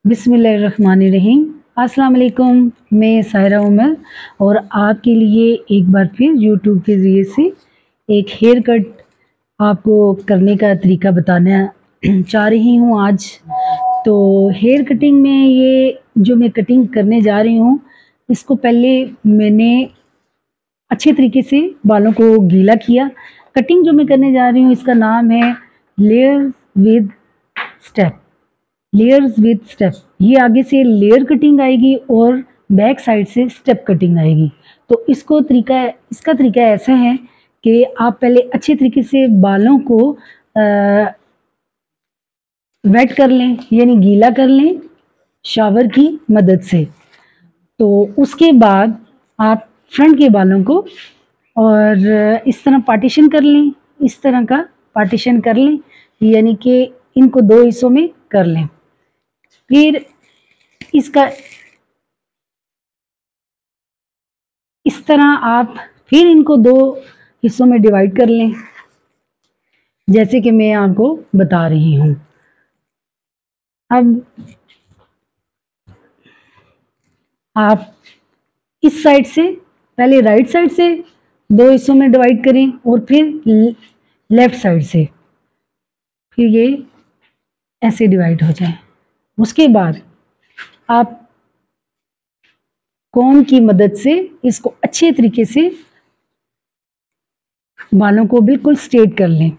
बिस्मिल्लाहिर्रहमानिर्रहीम। अस्सलाम वालेकुम। मैं साहिरा उमर और आपके लिए एक बार फिर यूट्यूब के ज़रिए से एक हेयर कट आपको करने का तरीका बताना चाह रही हूँ आज। तो हेयर कटिंग में ये जो मैं कटिंग करने जा रही हूँ, इसको पहले मैंने अच्छे तरीके से बालों को गीला किया। कटिंग जो मैं करने जा रही हूँ इसका नाम है layers with step. Layers with step, ये आगे से लेयर कटिंग आएगी और बैक साइड से स्टेप कटिंग आएगी। तो इसका तरीका ऐसा है कि आप पहले अच्छे तरीके से बालों को वेट कर लें, यानी गीला कर लें शावर की मदद से। तो उसके बाद आप फ्रंट के बालों को और इस तरह पार्टीशन कर लें, इस तरह का पार्टीशन कर लें, यानी कि इनको दो हिस्सों में कर लें। फिर इसका इस तरह आप फिर इनको दो हिस्सों में डिवाइड कर लें, जैसे कि मैं आपको बता रही हूँ। अब आप इस साइड से पहले राइट साइड से दो हिस्सों में डिवाइड करें और फिर लेफ्ट साइड से, फिर ये ऐसे डिवाइड हो जाए। उसके बाद आप कॉम्ब की मदद से इसको अच्छे तरीके से बालों को बिल्कुल स्ट्रेट कर लें।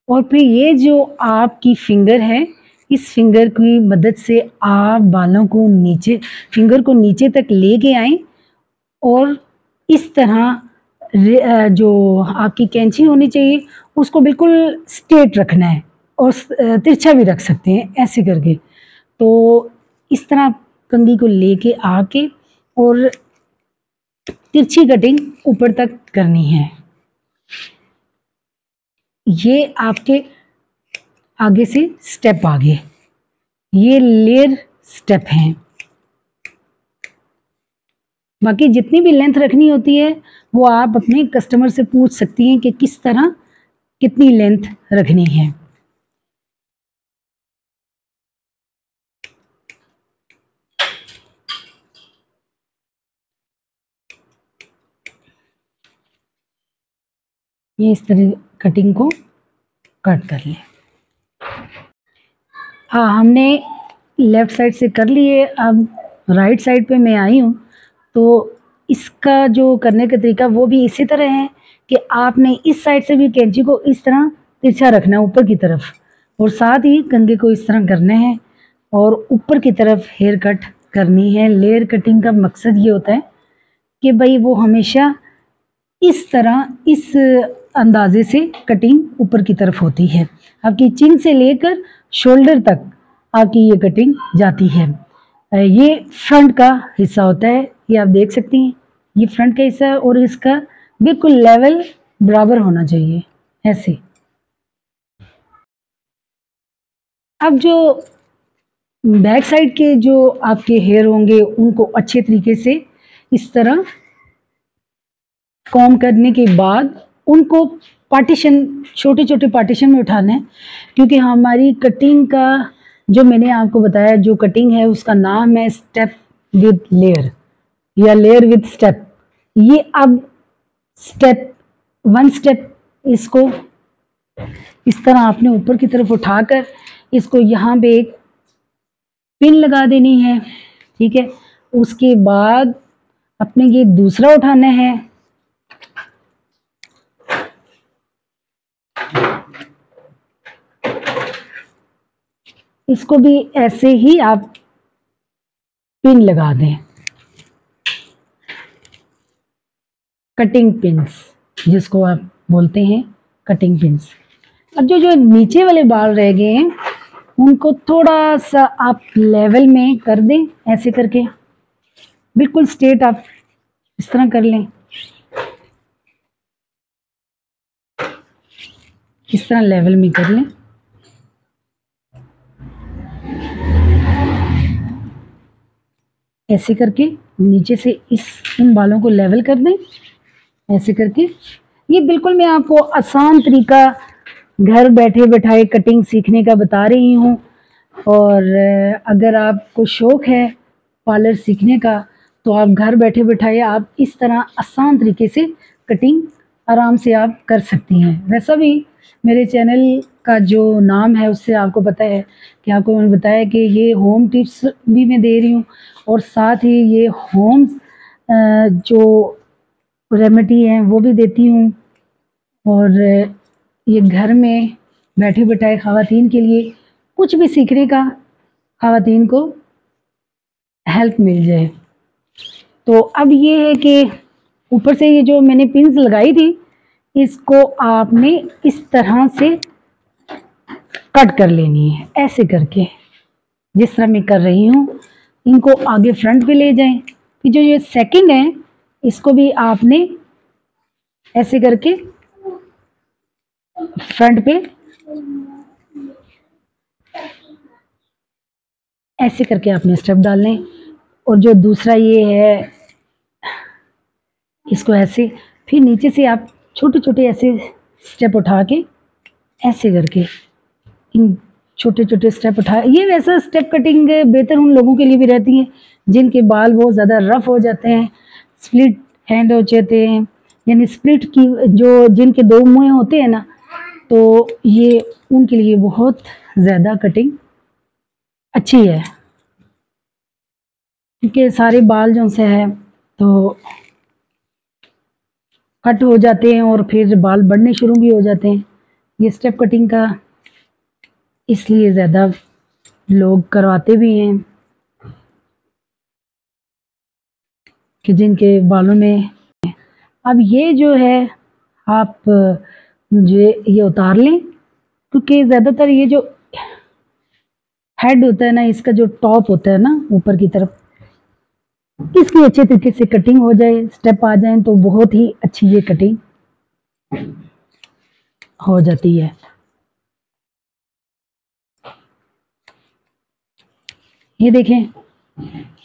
और फिर ये जो आपकी फिंगर है, इस फिंगर की मदद से आप बालों को फिंगर को नीचे तक लेके आएं और इस तरह जो आपकी कैंची होनी चाहिए उसको बिल्कुल स्ट्रेट रखना है और तिरछा भी रख सकते हैं ऐसे करके। तो इस तरह कंघी को लेके आके और तिरछी कटिंग ऊपर तक करनी है। ये आपके आगे से स्टेप आगे, ये लेयर स्टेप हैं। बाकी जितनी भी लेंथ रखनी होती है वो आप अपने कस्टमर से पूछ सकती हैं कि किस तरह कितनी लेंथ रखनी है। ये इस तरह कटिंग को कट कर लें। हाँ, हमने लेफ़्ट साइड से कर लिए। अब राइट साइड पे मैं आई हूँ, तो इसका जो करने का तरीका वो भी इसी तरह है कि आपने इस साइड से भी कैंची को इस तरह तिरछा रखना है ऊपर की तरफ, और साथ ही कंघे को इस तरह करना है और ऊपर की तरफ हेयर कट करनी है। लेयर कटिंग का मकसद ये होता है कि भाई वो हमेशा इस तरह इस अंदाजे से कटिंग ऊपर की तरफ होती है। आपकी चिन से लेकर शोल्डर तक आपकी ये कटिंग जाती है। ये फ्रंट का हिस्सा होता है, ये आप देख सकती हैं, ये फ्रंट का हिस्सा है और इसका बिल्कुल लेवल बराबर होना चाहिए ऐसे। अब जो बैक साइड के जो आपके हेयर होंगे उनको अच्छे तरीके से इस तरह कॉम्ब करने के बाद उनको पार्टीशन, छोटे छोटे पार्टीशन में उठाना है, क्योंकि हमारी कटिंग का जो मैंने आपको बताया जो कटिंग है उसका नाम है स्टेप विद लेयर या लेयर विद स्टेप। ये अब वन स्टेप इसको इस तरह आपने ऊपर की तरफ उठाकर इसको यहाँ पे एक पिन लगा देनी है, ठीक है। उसके बाद अपने ये दूसरा उठाना है, इसको भी ऐसे ही आप पिन लगा दें, कटिंग पिंस जिसको आप बोलते हैं कटिंग पिंस। अब जो नीचे वाले बाल रह गए हैं उनको थोड़ा सा आप लेवल में कर दें, ऐसे करके बिल्कुल स्ट्रेट आप इस तरह कर लें, इस तरह लेवल में कर लें। ऐसे करके नीचे से इन बालों को लेवल कर दें, ऐसे करके। ये बिल्कुल मैं आपको आसान तरीका घर बैठे बैठाए कटिंग सीखने का बता रही हूँ। और अगर आपको शौक़ है पार्लर सीखने का तो आप घर बैठे बिठाए आप इस तरह आसान तरीके से कटिंग आराम से आप कर सकती हैं। वैसा भी मेरे चैनल का जो नाम है उससे आपको पता है कि आपको मैंने बताया कि ये होम टिप्स भी मैं दे रही हूँ और साथ ही ये होम जो रेमेडी हैं वो भी देती हूँ। और ये घर में बैठे बिठाए ख़वातीन के लिए कुछ भी सीखने का ख़वातीन को हेल्प मिल जाए। तो अब ये है कि ऊपर से ये जो मैंने पिन्स लगाई थी इसको आपने इस तरह से कट कर लेनी है, ऐसे करके जिस तरह मैं कर रही हूँ। इनको आगे फ्रंट पे ले जाएं। फिर जो ये सेकंड है इसको भी आपने ऐसे करके फ्रंट पे ऐसे करके आपने स्टेप डालने। और जो दूसरा ये है इसको ऐसे, फिर नीचे से आप छोटे छोटे ऐसे स्टेप उठा के ऐसे करके इन छोटे छोटे स्टेप उठा। ये वैसा स्टेप कटिंग बेहतर उन लोगों के लिए भी रहती है जिनके बाल बहुत ज़्यादा रफ हो जाते हैं, स्प्लिट हैंड हो जाते हैं, यानी स्प्लिट की जो जिनके दो मुँह होते हैं ना, तो ये उनके लिए बहुत ज़्यादा कटिंग अच्छी है क्योंकि सारे बाल जो से है तो कट हो जाते हैं और फिर बाल बढ़ने शुरू भी हो जाते हैं। ये स्टेप कटिंग का इसलिए ज़्यादा लोग करवाते भी हैं कि जिनके बालों में। अब ये जो है आप ये उतार लें क्योंकि ज़्यादातर ये जो हेड होता है ना, इसका जो टॉप होता है ना ऊपर की तरफ, इसकी अच्छे तरीके से कटिंग हो जाए, स्टेप आ जाए तो बहुत ही अच्छी ये कटिंग हो जाती है। ये देखें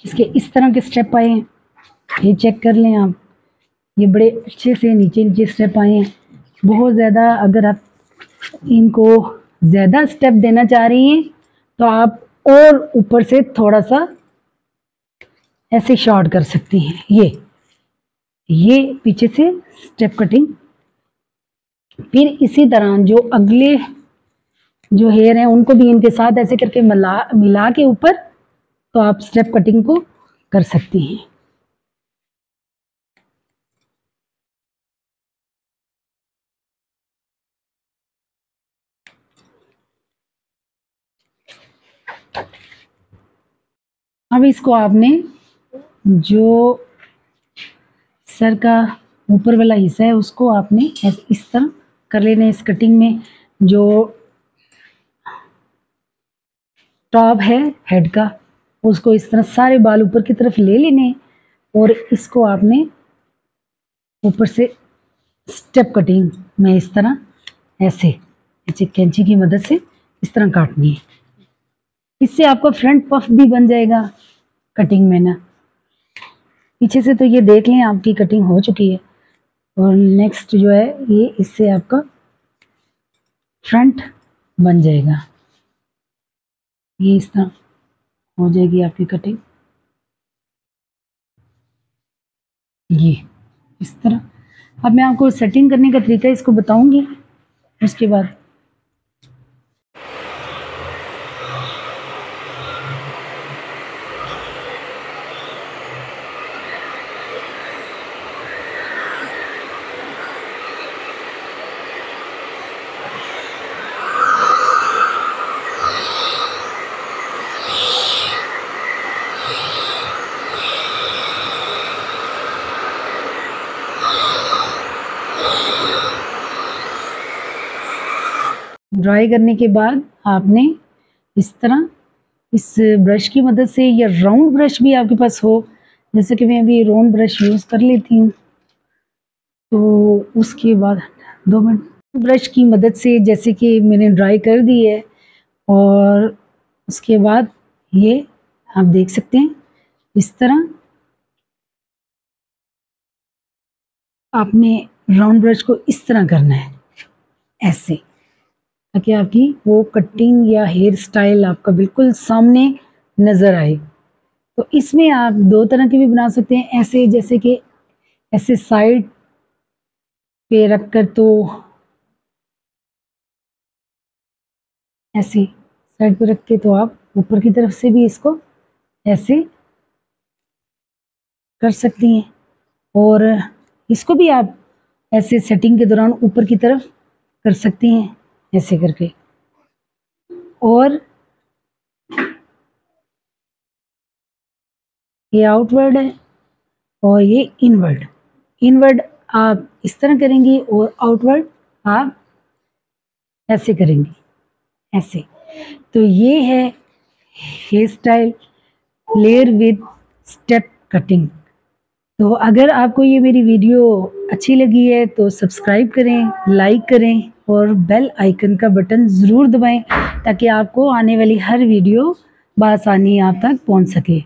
इसके इस तरह के स्टेप आए हैं, ये चेक कर लें आप। ये बड़े अच्छे से नीचे नीचे स्टेप आए हैं। बहुत ज़्यादा अगर आप इनको ज़्यादा स्टेप देना चाह रही हैं तो आप और ऊपर से थोड़ा सा ऐसे शॉर्ट कर सकती हैं। ये पीछे से स्टेप कटिंग। फिर इसी तरह जो अगले जो हेयर हैं उनको भी इनके साथ ऐसे करके मिला के ऊपर तो आप स्टेप कटिंग को कर सकती हैं। अब इसको आपने जो सर का ऊपर वाला हिस्सा है उसको आपने इस तरह कर लेना। इस कटिंग में जो टॉप है हेड का उसको इस तरह सारे बाल ऊपर की तरफ ले लेने और इसको आपने ऊपर से स्टेप कटिंग में इस तरह ऐसे कैंची की मदद से इस तरह काटनी है। इससे आपका फ्रंट पफ भी बन जाएगा कटिंग में ना। पीछे से तो ये देख लें आपकी कटिंग हो चुकी है और नेक्स्ट जो है ये इससे आपका फ्रंट बन जाएगा। ये इस तरह हो जाएगी आपकी कटिंग। ये इस तरह। अब मैं आपको सेटिंग करने का तरीका इसको बताऊंगी उसके बाद। ड्राई करने के बाद आपने इस तरह इस ब्रश की मदद से या राउंड ब्रश भी आपके पास हो, जैसे कि मैं अभी राउंड ब्रश यूज़ कर लेती हूँ, तो उसके बाद 2 मिनट ब्रश की मदद से जैसे कि मैंने ड्राई कर दी है और उसके बाद ये आप देख सकते हैं इस तरह आपने राउंड ब्रश को इस तरह करना है ऐसे ताकि आपकी वो कटिंग या हेयर स्टाइल आपका बिल्कुल सामने नज़र आए। तो इसमें आप दो तरह के भी बना सकते हैं, ऐसे जैसे कि ऐसे साइड पे रख कर, तो ऐसे साइड पे रख के तो आप ऊपर की तरफ से भी इसको ऐसे कर सकती हैं, और इसको भी आप ऐसे सेटिंग के दौरान ऊपर की तरफ कर सकती हैं ऐसे करके। और ये आउटवर्ड है और ये इनवर्ड। इनवर्ड आप इस तरह करेंगी और आउटवर्ड आप ऐसे करेंगी, ऐसे। तो ये है hair style layer with step cutting. तो अगर आपको ये मेरी वीडियो अच्छी लगी है तो सब्सक्राइब करें, लाइक करें और बेल आइकन का बटन ज़रूर दबाएं ताकि आपको आने वाली हर वीडियो बआसानी आप तक पहुंच सके।